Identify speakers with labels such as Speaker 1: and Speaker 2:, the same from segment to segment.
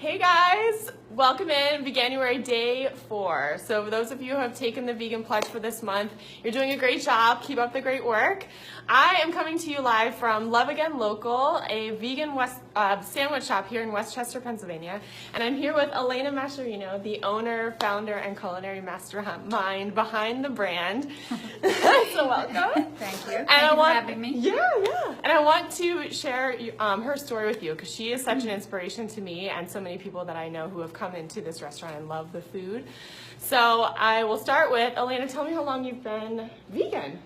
Speaker 1: Hey guys, welcome in Veganuary day 4. So for those of you who have taken the vegan pledge for this month, you're doing a great job. Keep up the great work. I am coming to you live from Love Again Local, a vegan sandwich shop here in Westchester, Pennsylvania. And I'm here with Elena Mascherino, the owner, founder, and culinary mastermind behind the brand. So welcome.
Speaker 2: Thank you. Thank you for having me.
Speaker 1: Yeah. And I want to share her story with you because she is such an inspiration to me and so many people that I know who have come into this restaurant and love the food. So I will start with, Elena, tell me how long you've been vegan.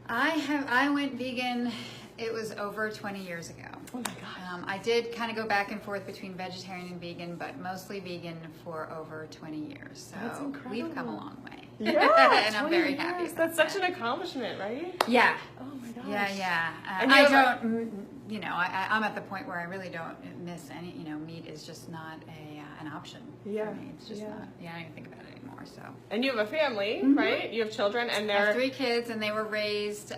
Speaker 2: I went vegan, it was over 20 years ago.
Speaker 1: Oh my God.
Speaker 2: I did kind of go back and forth between vegetarian and vegan, but mostly vegan for over 20 years. So
Speaker 1: That's incredible.
Speaker 2: We've come a long way.
Speaker 1: Yeah,
Speaker 2: and I'm very happy about
Speaker 1: That's such
Speaker 2: that.
Speaker 1: an accomplishment, right?
Speaker 2: Yeah.
Speaker 1: Oh my gosh.
Speaker 2: Yeah.
Speaker 1: And
Speaker 2: I'm at the point where I really don't miss any, meat is just not an option for me. It's just not, I don't even think about it anymore, so.
Speaker 1: And you have a family, right? You have children and
Speaker 2: I have 3 kids and they were raised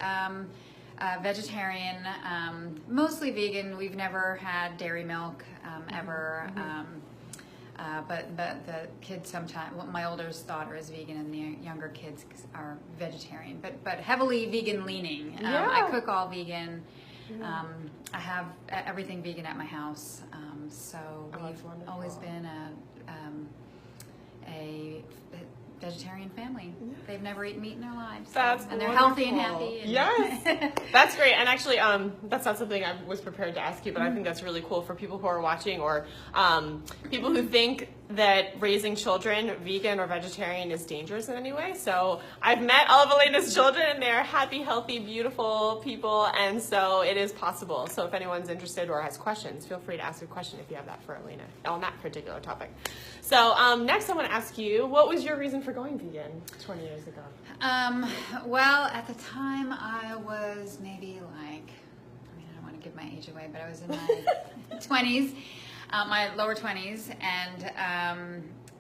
Speaker 2: vegetarian, mostly vegan. We've never had dairy milk ever, but the kids sometimes. Well, my oldest daughter is vegan, and the younger kids are vegetarian, but heavily vegan leaning. I cook all vegan. I have everything vegan at my house, so we've always been a vegetarian family. They've never eaten meat in their lives. And they're healthy and happy. And
Speaker 1: yes. That's great. And actually, that's not something I was prepared to ask you, but I think that's really cool for people who are watching or people who think that raising children vegan or vegetarian is dangerous in any way. So I've met all of Elena's children and they're happy, healthy, beautiful people. And so it is possible. So if anyone's interested or has questions, feel free to ask a question if you have that for Elena on that particular topic. So next I want to ask you, what was your reason for going vegan 20 years ago?
Speaker 2: Well, at the time I was maybe I don't want to give my age away, but I was in my 20s, my lower 20s, and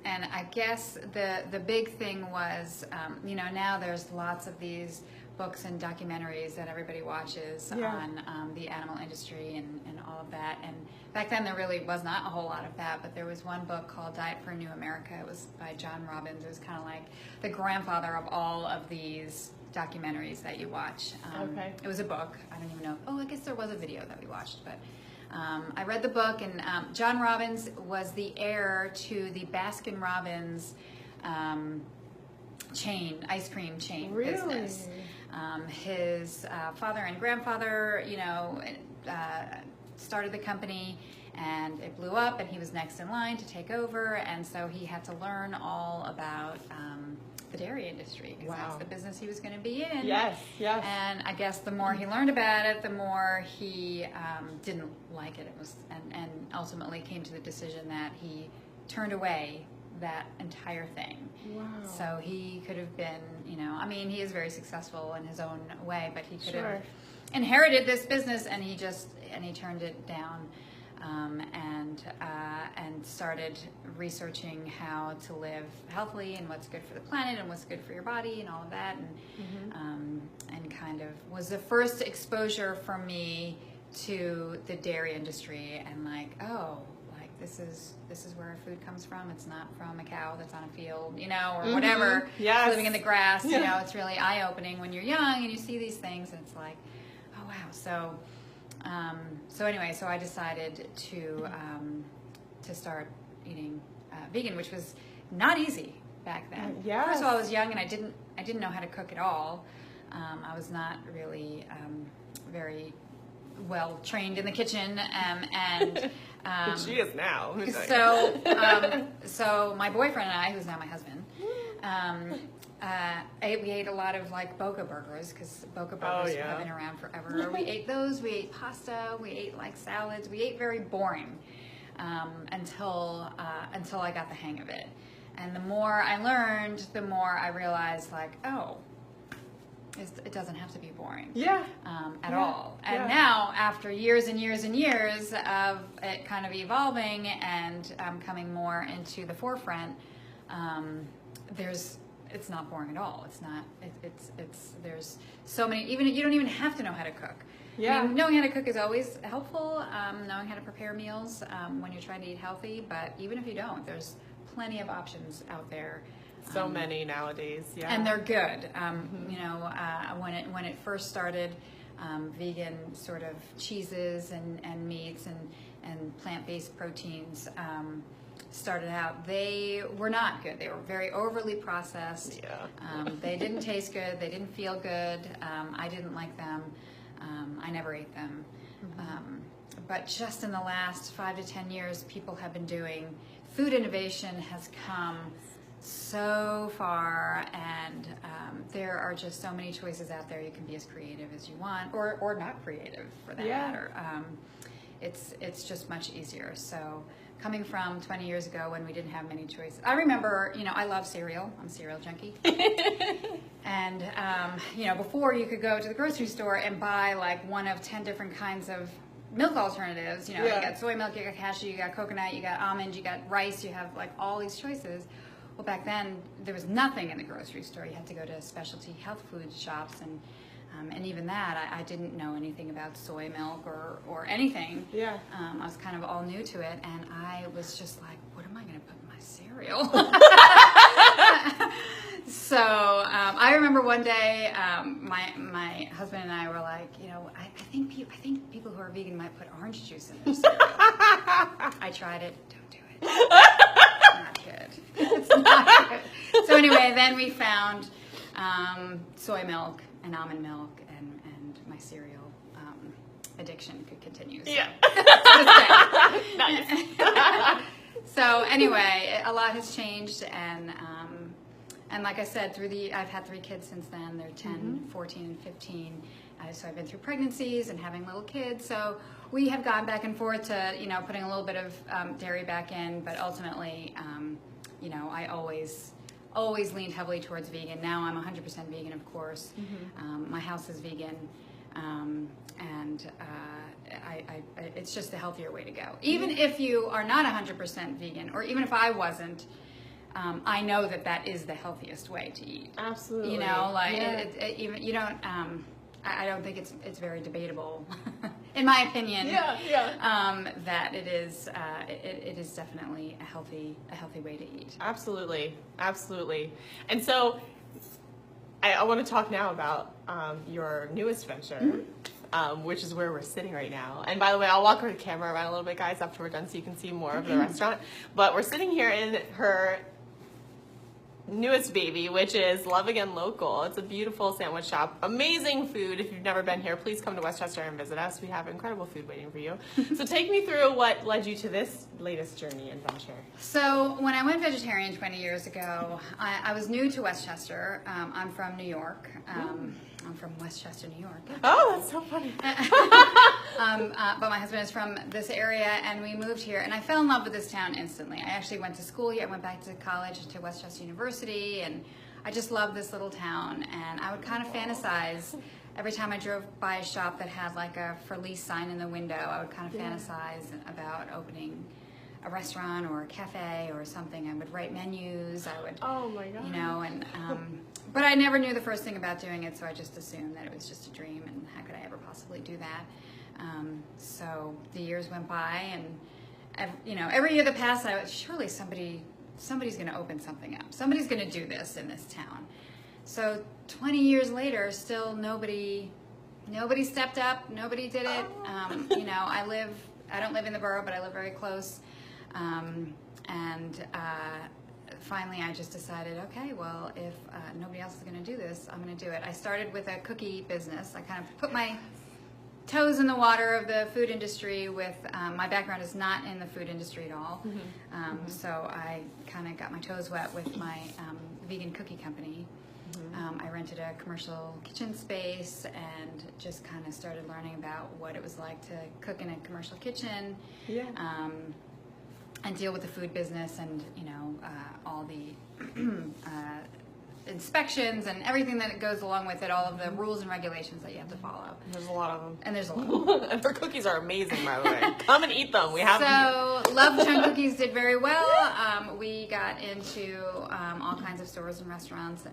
Speaker 2: I guess the big thing was, now there's lots of these books and documentaries that everybody watches on the animal industry and all of that. And back then there really was not a whole lot of that, but there was one book called Diet for a New America. It was by John Robbins. It was kind of like the grandfather of all of these documentaries that you watch. It was a book. I don't even know. I guess there was a video that we watched, but I read the book, and John Robbins was the heir to the Baskin-Robbins ice cream chain business. His father and grandfather, started the company, and it blew up, and he was next in line to take over, and so he had to learn all about the dairy industry, because that's the business he was going to be in.
Speaker 1: Yes.
Speaker 2: And I guess the more he learned about it, the more he didn't like it. And ultimately came to the decision that he turned away that entire thing.
Speaker 1: Wow.
Speaker 2: So he could have been, he is very successful in his own way, but he could have inherited this business, and he turned it down, and started researching how to live healthily and what's good for the planet and what's good for your body and all of that, and kind of was the first exposure for me to the dairy industry, and this is where our food comes from. It's not from a cow that's on a field, or whatever, living in the grass. It's really eye-opening when you're young and you see these things, and it's like, oh wow. So anyway, I decided to start eating vegan, which was not easy back then. First of all, I was young and I didn't know how to cook at all. I was not really very well trained in the kitchen, and
Speaker 1: But she is now.
Speaker 2: So my boyfriend and I, who's now my husband, we ate a lot of Boca burgers, because Boca burgers have been around forever. We ate those. We ate pasta. We ate salads. We ate very boring until I got the hang of it. And the more I learned, the more I realized it doesn't have to be boring at all. And now, after years and years and years of it kind of evolving and coming more into the forefront, it's not boring at all. It's not. There's so many. Even you don't even have to know how to cook.
Speaker 1: Yeah.
Speaker 2: I mean, knowing how to cook is always helpful, knowing how to prepare meals when you're trying to eat healthy, but even if you don't, there's plenty of options out there.
Speaker 1: So many nowadays, yeah.
Speaker 2: And they're good. You know, when it first started, vegan sort of cheeses and meats and plant-based proteins started out, they were not good. They were very overly processed.
Speaker 1: Yeah.
Speaker 2: They didn't taste good. They didn't feel good. I didn't like them. I never ate them. But just in the last 5 to 10 years, people have been doing, food innovation has come so far, and there are just so many choices out there. You can be as creative as you want, or not creative for that matter. It's just much easier. So coming from 20 years ago when we didn't have many choices, I remember, you know, I love cereal. I'm a cereal junkie. And you know, before you could go to the grocery store and buy like one of 10 different kinds of milk alternatives. You know, you got soy milk, you got cashew, you got coconut, you got almond, you got rice. You have like all these choices. Well, back then there was nothing in the grocery store. You had to go to specialty health food shops, and even that, I didn't know anything about soy milk or anything.
Speaker 1: Yeah.
Speaker 2: I was kind of all new to it, and I was just like, what am I going to put in my cereal? So I remember one day, my husband and I were like, you know, I think people who are vegan might put orange juice in their cereal. I tried it. Don't do it. Not good. It's not good. So anyway, then we found soy milk and almond milk, and my cereal addiction could continue. So.
Speaker 1: Yeah.
Speaker 2: Nice. So anyway, a lot has changed, and like I said, I've had 3 kids since then. They're 10, 14, and 15. So I've been through pregnancies and having little kids. So we have gone back and forth to, you know, putting a little bit of dairy back in, but ultimately, you know, I always leaned heavily towards vegan. Now I'm 100% vegan, of course. My house is vegan, and it's just a healthier way to go. Even if you are not 100% vegan, or even if I wasn't, I know that is the healthiest way to eat.
Speaker 1: Absolutely.
Speaker 2: You know, like even you don't. I don't think it's very debatable, in my opinion. That it is definitely a healthy way to eat.
Speaker 1: Absolutely. And so, I want to talk now about your newest venture, which is where we're sitting right now. And by the way, I'll walk the camera around a little bit, guys, after we're done, so you can see more of the restaurant. But we're sitting here in her newest baby, which is Love Again Local. It's a beautiful sandwich shop. Amazing food. If you've never been here, please come to Westchester and visit us. We have incredible food waiting for you. So take me through what led you to this latest journey and venture.
Speaker 2: So when I went vegetarian 20 years ago, I was new to Westchester. I'm from New York. I'm from Westchester, New York.
Speaker 1: Oh, that's so funny.
Speaker 2: But my husband is from this area, and we moved here, and I fell in love with this town instantly. I actually went to school here. I went back to college to Westchester University, and I just love this little town. And I would kind of fantasize every time I drove by a shop that had like a for lease sign in the window. I would kind of fantasize about opening a restaurant or a cafe or something. I would write menus. I would,
Speaker 1: oh my God,
Speaker 2: you know, and but I never knew the first thing about doing it, so I just assumed that it was just a dream, and how could I ever possibly do that? So the years went by, and you know, every year that passed, I was surely somebody's going to open something up. Somebody's going to do this in this town. So 20 years later, still nobody stepped up. Nobody did it. You know, I don't live in the borough, but I live very close. Finally, I just decided, okay, well, if nobody else is going to do this, I'm going to do it. I started with a cookie business. I kind of put my toes in the water of the food industry with, my background is not in the food industry at all. So I kind of got my toes wet with my vegan cookie company. I rented a commercial kitchen space and just kind of started learning about what it was like to cook in a commercial kitchen. And deal with the food business, and you know, all the inspections and everything that goes along with it, all of the rules and regulations that you have to follow.
Speaker 1: There's a lot of them.
Speaker 2: And there's a lot of them.
Speaker 1: And her cookies are amazing, by the way. Come and eat them. We have them.
Speaker 2: So Love Tone Cookies did very well. We got into all kinds of stores and restaurants,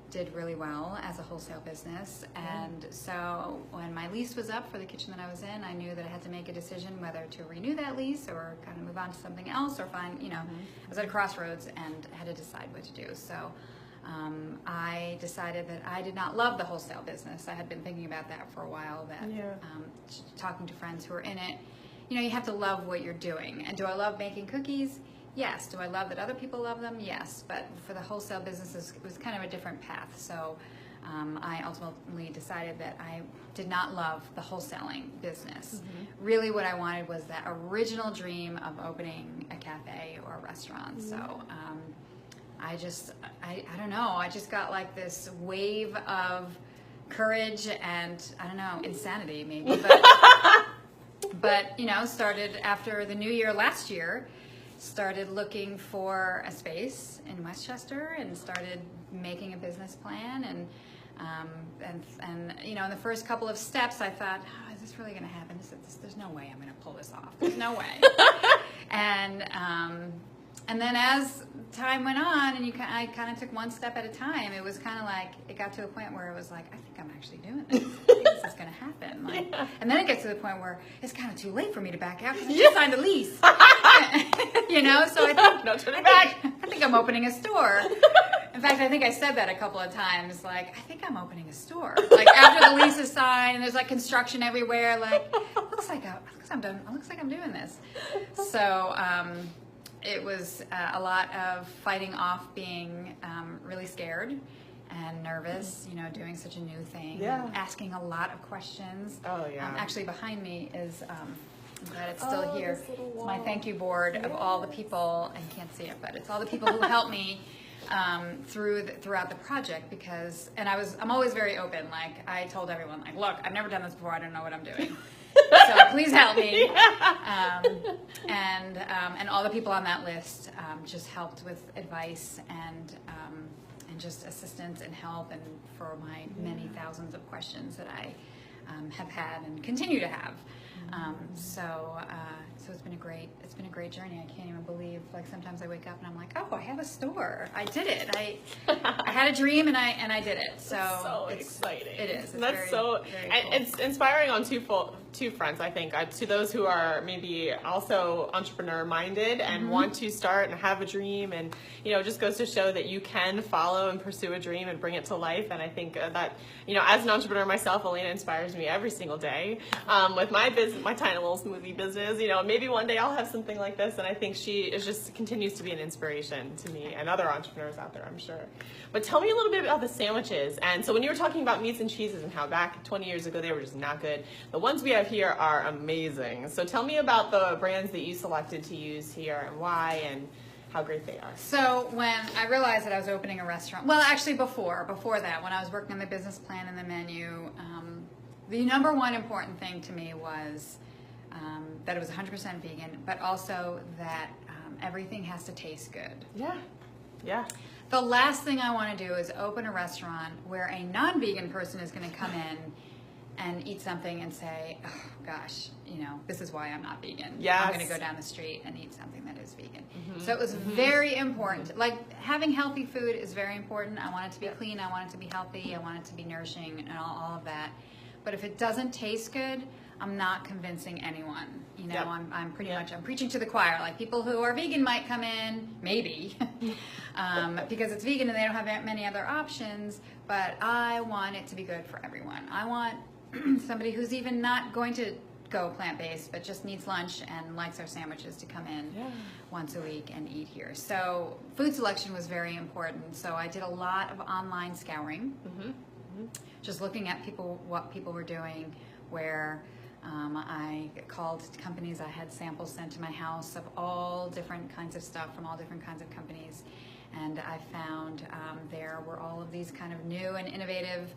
Speaker 2: did really well as a wholesale business. And so when my lease was up for the kitchen that I was in, I knew that I had to make a decision whether to renew that lease or kind of move on to something else or find, I was at a crossroads and had to decide what to do. So I decided that I did not love the wholesale business. I had been thinking about that for a while, that talking to friends who are in it, you have to love what you're doing. And do I love making cookies? Yes. Do I love that other people love them? Yes. But for the wholesale businesses, it was kind of a different path. So I ultimately decided that I did not love the wholesaling business. Really what I wanted was that original dream of opening a cafe or a restaurant. So I don't know, I just got like this wave of courage and, I don't know, insanity maybe. But started after the new year last year, started looking for a space in Westchester and started making a business plan. And in the first couple of steps, I thought, oh, is this really going to happen? There's no way I'm going to pull this off. There's no way. And then as time went on, and I kind of took one step at a time, it was kind of like, it got to a point where it was like, I think I'm actually doing this. I think this is going to happen. And then it gets to the point where it's kind of too late for me to back out because I just signed a lease. So I think,
Speaker 1: no turning back.
Speaker 2: I think I'm opening a store. In fact, I think I said that a couple of times, like, I think I'm opening a store. Like, after the lease is signed, and there's, like, construction everywhere, like, looks like I'm done. It looks like I'm doing this. So, it was a lot of fighting off being really scared and nervous, doing such a new thing, and asking a lot of questions. Oh, yeah. Actually, behind me is... I'm glad it's still here. It's my thank you board of all the people, and you can't see it, but it's all the people who helped me throughout the project, because, and I'm always very open. Like, I told everyone, like, look, I've never done this before. I don't know what I'm doing. So please help me. And all the people on that list just helped with advice and just assistance and help, and for my many thousands of questions that I have had and continue to have. So it's been a great journey. I can't even believe, like, sometimes I wake up and I'm like, oh, I have a store. I did it. I had a dream and I did it. So
Speaker 1: it's exciting.
Speaker 2: It is. It's
Speaker 1: That's
Speaker 2: very,
Speaker 1: so,
Speaker 2: very
Speaker 1: and
Speaker 2: cool.
Speaker 1: it's inspiring on two fronts, I think. To those who are maybe also entrepreneur minded and want to start and have a dream, and it just goes to show that you can follow and pursue a dream and bring it to life. And I think that as an entrepreneur myself, Elena inspires me every single day with my business, my tiny little smoothie business. Maybe one day I'll have something like this, and I think she is just continues to be an inspiration to me and other entrepreneurs out there, I'm sure. But tell me a little bit about the sandwiches. And so when you were talking about meats and cheeses and how back 20 years ago they were just not good, the ones we have here are amazing. So tell me about the brands that you selected to use here and why and how great they are.
Speaker 2: So when I realized that I was opening a restaurant, well, actually before that, when I was working on the business plan and the menu, the number one important thing to me was that it was 100% vegan, but also that everything has to taste good.
Speaker 1: Yeah.
Speaker 2: The last thing I want to do is open a restaurant where a non-vegan person is going to come in and eat something and say, oh gosh, this is why I'm not vegan.
Speaker 1: Yes.
Speaker 2: I'm going to go down the street and eat something that is vegan. So it was very important. Like, having healthy food is very important. I want it to be clean. I want it to be healthy. I want it to be nourishing and all of that. But if it doesn't taste good, I'm not convincing anyone. I'm pretty much, I'm preaching to the choir. Like, people who are vegan might come in, maybe, because it's vegan and they don't have many other options, but I want it to be good for everyone. I want somebody who's even not going to go plant-based, but just needs lunch and likes our sandwiches to come in once a week and eat here. So food selection was very important. So I did a lot of online scouring, just looking at what people were doing, where I called companies. I had samples sent to my house of all different kinds of stuff from all different kinds of companies. And I found there were all of these kind of new and innovative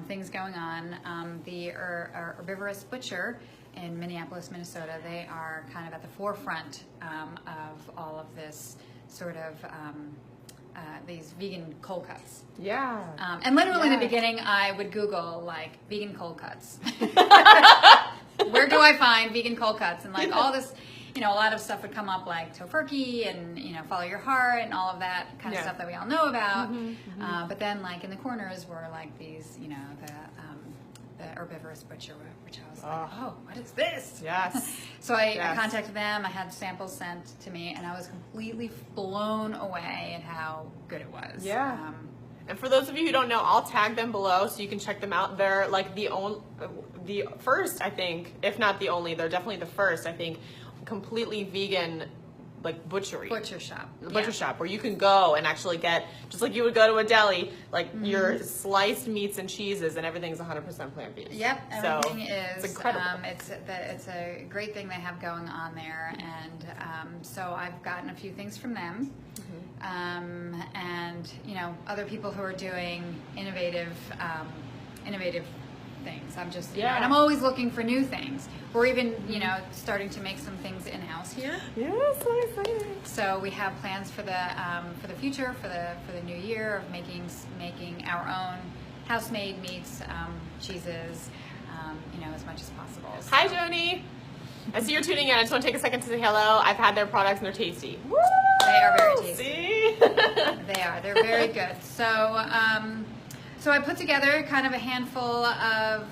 Speaker 2: things going on. The Herbivorous Butcher in Minneapolis, Minnesota, they are kind of at the forefront of all of this sort of these vegan cold cuts.
Speaker 1: Yeah.
Speaker 2: And literally in the beginning, I would Google, like, vegan cold cuts. Where do I find vegan cold cuts? And, like, all this, you know, a lot of stuff would come up like tofurkey and, you know, follow your heart and all of that kind of stuff that we all know about. But then like in the corners were like these, you know, the herbivorous butcher, which I was like, oh, what is this?
Speaker 1: Yes.
Speaker 2: So I contacted them. I had samples sent to me, and I was completely blown away at how good it was.
Speaker 1: Yeah. And for those of you who don't know, I'll tag them below so you can check them out. They're like the first, I think, if not the only, they're definitely the first, I think, completely vegan like butcher shop where you can go and actually get, just like you would go to a deli, like your sliced meats and cheeses, and everything's 100% plant-based.
Speaker 2: Yep, everything is.
Speaker 1: It's incredible.
Speaker 2: It's a great thing they have going on there, and so I've gotten a few things from them, and you know, other people who are doing innovative things. I'm just, you know, and I'm always looking for new things. We're even, you know, starting to make some things in-house here.
Speaker 1: Yes, so exciting.
Speaker 2: So we have plans for the future, for the new year, of making our own house-made meats, cheeses, you know, as much as possible. So.
Speaker 1: Hi, Joni. I see you're tuning in. I just want to take a second to say hello. I've had their products and they're tasty. Woo!
Speaker 2: They are very tasty.
Speaker 1: See?
Speaker 2: They are. They're very good. So, so I put together kind of a handful of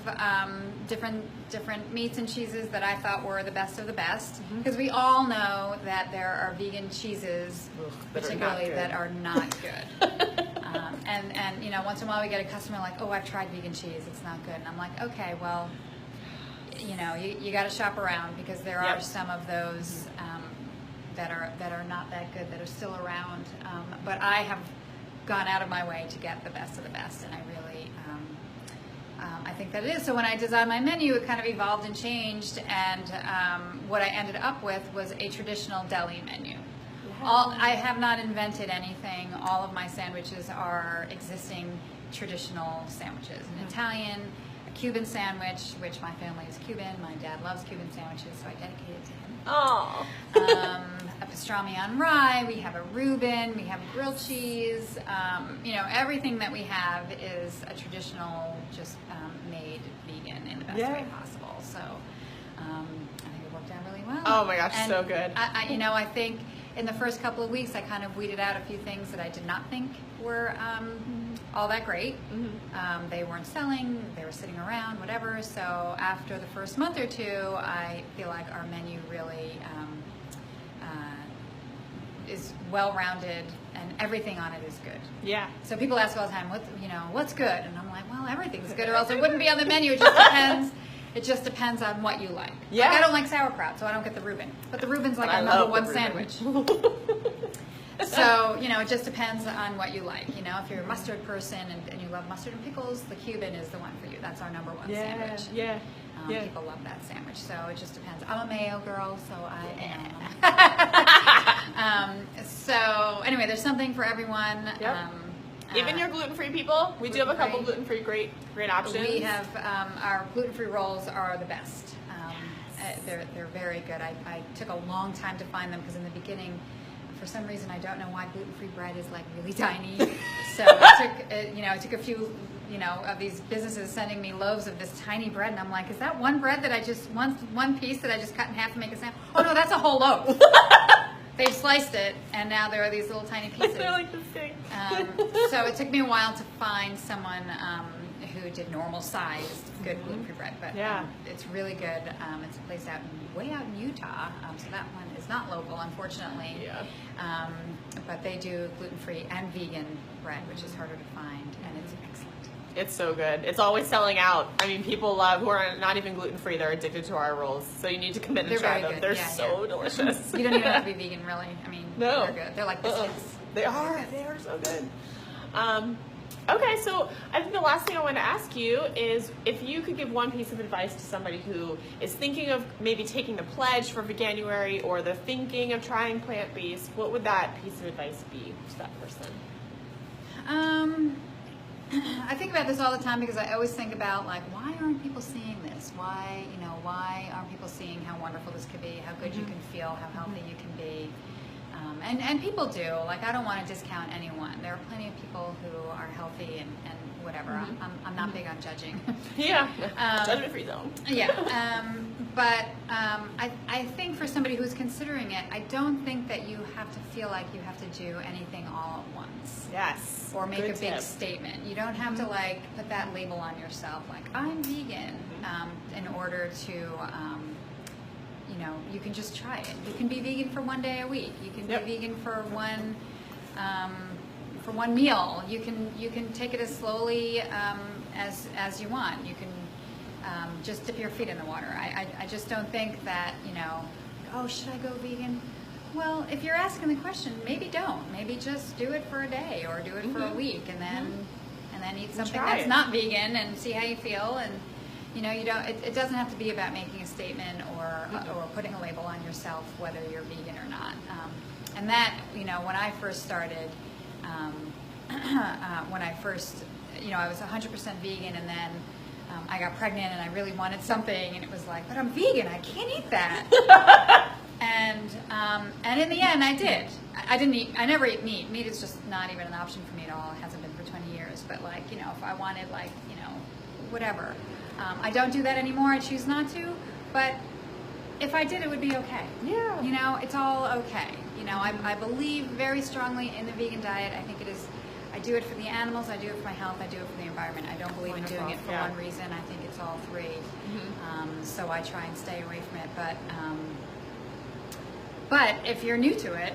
Speaker 2: different meats and cheeses that I thought were the best of the best, because we all know that there are vegan cheeses, particularly that are not good. And you know, once in a while we get a customer like, oh, I've tried vegan cheese, it's not good, and I'm like, okay, well, you know, you got to shop around, because there are some of those that are not that good that are still around, but I have gone out of my way to get the best of the best, and I really I think that it is. So when I designed my menu, it kind of evolved and changed, and what I ended up with was a traditional deli menu. I have not invented anything. All of my sandwiches are existing traditional sandwiches. An Italian, a Cuban sandwich, which my family is Cuban. My dad loves Cuban sandwiches, so I dedicated to him.
Speaker 1: Oh.
Speaker 2: A pastrami on rye, we have a Reuben, we have grilled cheese. You know, everything that we have is a traditional, just made vegan in the best way possible. So I think it worked out really well.
Speaker 1: Oh my gosh,
Speaker 2: and
Speaker 1: so good.
Speaker 2: You know, I think in the first couple of weeks I kind of weeded out a few things that I did not think were all that great. They weren't selling, they were sitting around, whatever. So after the first month or two, I feel like our menu really is well-rounded, and everything on it is good.
Speaker 1: Yeah.
Speaker 2: So people ask all the time, what's good? And I'm like, well, everything's good, or else it wouldn't be on the menu. It just depends. It just depends on what you like.
Speaker 1: Yeah.
Speaker 2: Like, I don't like sauerkraut, so I don't get the Reuben. But the Reuben's like our number one sandwich. So, you know, it just depends on what you like. You know, if you're a mustard person and you love mustard and pickles, the Cuban is the one for you. That's our number one sandwich.
Speaker 1: Yeah.
Speaker 2: People love that sandwich, so it just depends. I'm a mayo girl, so so anyway, there's something for everyone.
Speaker 1: Yep. Even your gluten-free people, we do have a couple gluten-free great options.
Speaker 2: We have our gluten-free rolls are the best. They're very good. I took a long time to find them, because in the beginning, for some reason, I don't know why gluten-free bread is like really tiny. So it took a few, you know, of these businesses sending me loaves of this tiny bread, and I'm like, is that one bread that I just one piece that I just cut in half to make a sandwich? Oh no, that's a whole loaf. They've sliced it, and now there are these little tiny pieces.
Speaker 1: They're like this big.
Speaker 2: So it took me a while to find someone who did normal sized good gluten-free bread, but it's really good. It's a place way out in Utah, so that one is not local, unfortunately.
Speaker 1: Yeah.
Speaker 2: But they do gluten-free and vegan bread, which is harder to find, and it's excellent.
Speaker 1: It's so good. It's always selling out. I mean, people love, who are not even gluten-free, they're addicted to our rolls. So you need to come in and try them.
Speaker 2: Good.
Speaker 1: They're so delicious.
Speaker 2: You don't even have to be vegan, really. I mean, they're good. They're like biscuits.
Speaker 1: They are. They are so good. Okay, so I think the last thing I want to ask you is if you could give one piece of advice to somebody who is thinking of maybe taking the pledge for Veganuary, or they're thinking of trying plant-based, what would that piece of advice be to that person?
Speaker 2: I think about this all the time, because I always think about, like, why aren't people seeing this? Why aren't people seeing how wonderful this could be, how good you can feel, how healthy you can be? And people do. Like, I don't want to discount anyone. There are plenty of people who are healthy and whatever. I'm not big on judging.
Speaker 1: Yeah. Judgment-free zone.
Speaker 2: Yeah. but I think for somebody who's considering it, I don't think that you have to feel like you have to do anything all at once.
Speaker 1: Yes.
Speaker 2: Or make
Speaker 1: Good
Speaker 2: a big
Speaker 1: tip.
Speaker 2: statement. You don't have to like put that label on yourself, like I'm vegan, in order to, you know, you can just try it. You can be vegan for one day a week. You can
Speaker 1: Yep.
Speaker 2: be vegan for one meal. You can take it as slowly as you want. You can just dip your feet in the water. I just don't think that, you know, oh, should I go vegan? Well, if you're asking the question, maybe don't. Maybe just do it for a day or do it for a week, and then eat something
Speaker 1: try
Speaker 2: that's
Speaker 1: it.
Speaker 2: not vegan and see how you feel. And you know, you don't. It doesn't have to be about making a statement or putting a label on yourself whether you're vegan or not. And that, you know, when I first started, you know, I was 100% vegan, and then I got pregnant and I really wanted something, and it was like, but I'm vegan, I can't eat that. And in the end, I did. I never eat meat. Meat is just not even an option for me at all. It hasn't been for 20 years. But like, you know, if I wanted, like, you know, whatever. I don't do that anymore. I choose not to. But if I did, it would be okay.
Speaker 1: Yeah.
Speaker 2: You know, it's all okay. You know, I believe very strongly in the vegan diet. I think it is. I do it for the animals. I do it for my health. I do it for the environment. I don't believe in doing it for one reason. I think it's all three. So I try and stay away from it. But if you're new to it,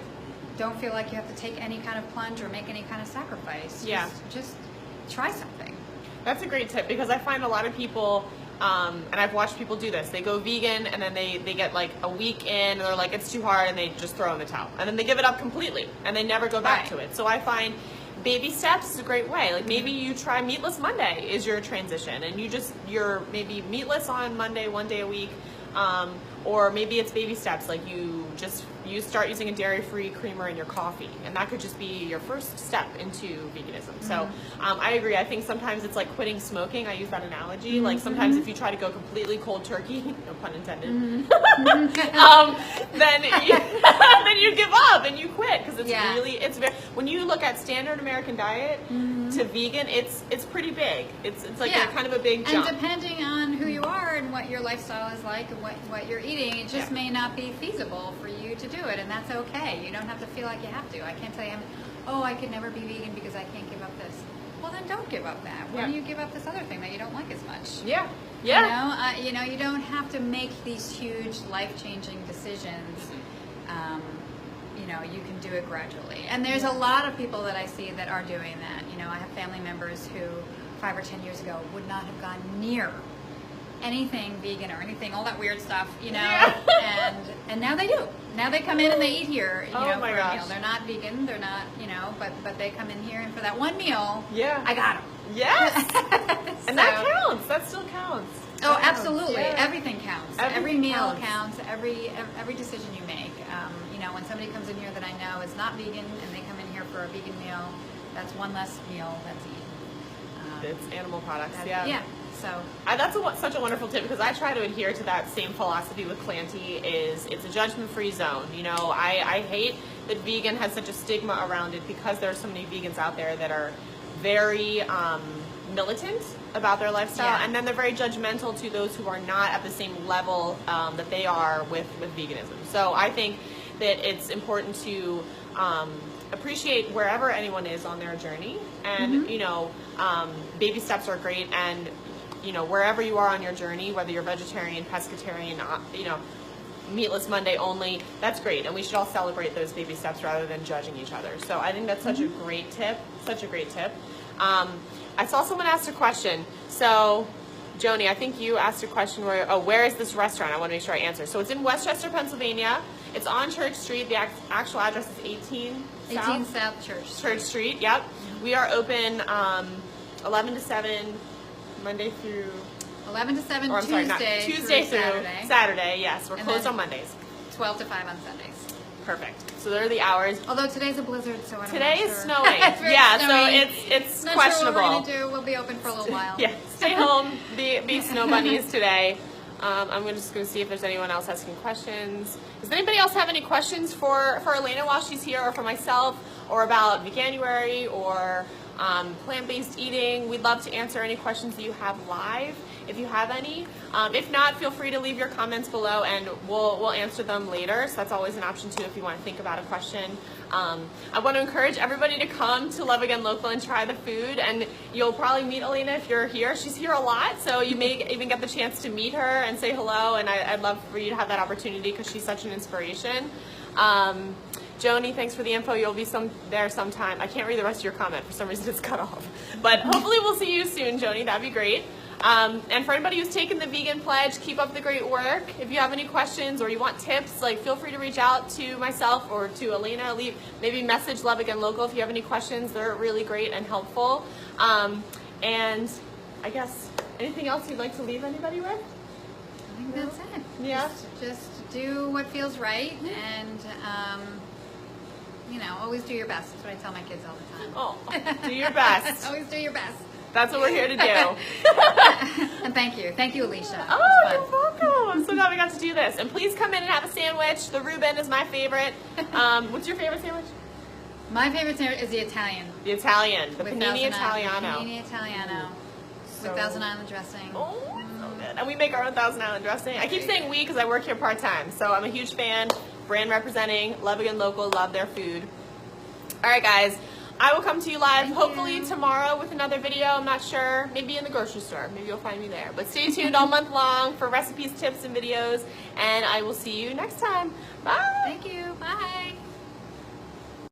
Speaker 2: don't feel like you have to take any kind of plunge or make any kind of sacrifice.
Speaker 1: Yeah.
Speaker 2: Just try something.
Speaker 1: That's a great tip, because I find a lot of people, and I've watched people do this, they go vegan and then they get like a week in and they're like, it's too hard, and they just throw in the towel. And then they give it up completely and they never go back to it. So I find baby steps is a great way. Like maybe you try Meatless Monday is your transition, and you're maybe meatless on Monday, one day a week. Or maybe it's baby steps, like you start using a dairy-free creamer in your coffee, and that could just be your first step into veganism. So I agree. I think sometimes it's like quitting smoking. I use that analogy. Like sometimes if you try to go completely cold turkey, no pun intended, then you give up and you quit, because it's very, when you look at standard American diet to vegan, it's pretty big. It's like a kind of a big jump.
Speaker 2: And depending on who you are and what your lifestyle is like and what you're eating, it just may not be feasible for you to do it, and that's okay. You don't have to feel like you have to. I can't tell you, oh, I could never be vegan because I can't give up this. Well, then don't give up that. Why don't you give up this other thing that you don't like as much?
Speaker 1: Yeah.
Speaker 2: You know, you don't have to make these huge life-changing decisions. You know, you can do it gradually. And there's a lot of people that I see that are doing that. You know, I have family members who 5 or 10 years ago would not have gone near anything vegan or anything, all that weird stuff, you know, and now they do. Now they come in and they eat here, you know, for a meal. They're not vegan, they're not, you know, but they come in here, and for that one meal, I got them.
Speaker 1: Yes. And that counts. That still counts.
Speaker 2: Oh, absolutely.
Speaker 1: Yeah.
Speaker 2: Everything counts. Every meal counts. Every decision you make. You know, when somebody comes in here that I know is not vegan and they come in here for a vegan meal, that's one less meal that's eaten.
Speaker 1: It's animal products.
Speaker 2: Yeah. So
Speaker 1: that's such a wonderful tip, because I try to adhere to that same philosophy with Plantie. It's a judgment-free zone. You know, I hate that vegan has such a stigma around it, because there are so many vegans out there that are very militant about their lifestyle, and then they're very judgmental to those who are not at the same level that they are with veganism. So I think that it's important to appreciate wherever anyone is on their journey, and you know, baby steps are great, and you know, wherever you are on your journey, whether you're vegetarian, pescatarian, you know, Meatless Monday only, that's great, and we should all celebrate those baby steps rather than judging each other. So I think that's such a great tip, such a great tip. I saw someone asked a question. So, Joni, I think you asked a question where is this restaurant? I want to make sure I answer. So it's in Westchester, Pennsylvania. It's on Church Street. The actual address is 18
Speaker 2: South
Speaker 1: Church Street. Yep. We are open 11 to 7 Monday through
Speaker 2: 11 to 7
Speaker 1: Tuesday through Saturday. Yes, we're closed on Mondays.
Speaker 2: 12 to 5 on Sundays.
Speaker 1: Perfect. So there are the hours.
Speaker 2: Although today's a blizzard, so
Speaker 1: today is
Speaker 2: sure.
Speaker 1: snowing.
Speaker 2: Yeah,
Speaker 1: snowy. So it's
Speaker 2: not
Speaker 1: questionable.
Speaker 2: Sure what we're gonna do. We'll be open for a little while.
Speaker 1: Yeah, stay home, be snow bunnies today. I'm just going to see if there's anyone else asking questions. Does anybody else have any questions for Elena while she's here, or for myself, or about Veganuary, or plant-based eating? We'd love to answer any questions that you have live. if you have any. If not, feel free to leave your comments below and we'll answer them later. So that's always an option too if you want to think about a question. I want to encourage everybody to come to Love Again Local and try the food, and you'll probably meet Elena if you're here. She's here a lot, so you may even get the chance to meet her and say hello, and I'd love for you to have that opportunity because she's such an inspiration. Joni, thanks for the info. You'll be there sometime. I can't read the rest of your comment. For some reason it's cut off. But hopefully we'll see you soon, Joni. That'd be great. And for anybody who's taken the vegan pledge, keep up the great work. If you have any questions or you want tips, feel free to reach out to myself or to Elena. Maybe message Love Again Local if you have any questions. They're really great and helpful. And I guess anything else you'd like to leave anybody with?
Speaker 2: I think that's it.
Speaker 1: Yeah.
Speaker 2: Just do what feels right, and always do your best. That's what I tell my kids all the time.
Speaker 1: Oh, do your best.
Speaker 2: Always do your best.
Speaker 1: That's what we're here to do.
Speaker 2: And thank you, Alicia.
Speaker 1: Oh, you're welcome. I'm so glad we got to do this. And please come in and have a sandwich. The Reuben is my favorite. What's your favorite sandwich?
Speaker 2: My favorite sandwich is the Italian.
Speaker 1: The Italian, the
Speaker 2: With
Speaker 1: panini
Speaker 2: Thousand
Speaker 1: Italiano.
Speaker 2: Panini Italiano with Thousand Island dressing.
Speaker 1: Oh, so good. And we make our own Thousand Island dressing. I keep saying we because I work here part-time. So I'm a huge fan, brand representing, Love Again Local, love their food. All right, guys. I will come to you live hopefully tomorrow with another video. I'm not sure. Maybe in the grocery store. Maybe you'll find me there. But stay tuned all month long for recipes, tips, and videos. And I will see you next time. Bye.
Speaker 2: Thank you. Bye.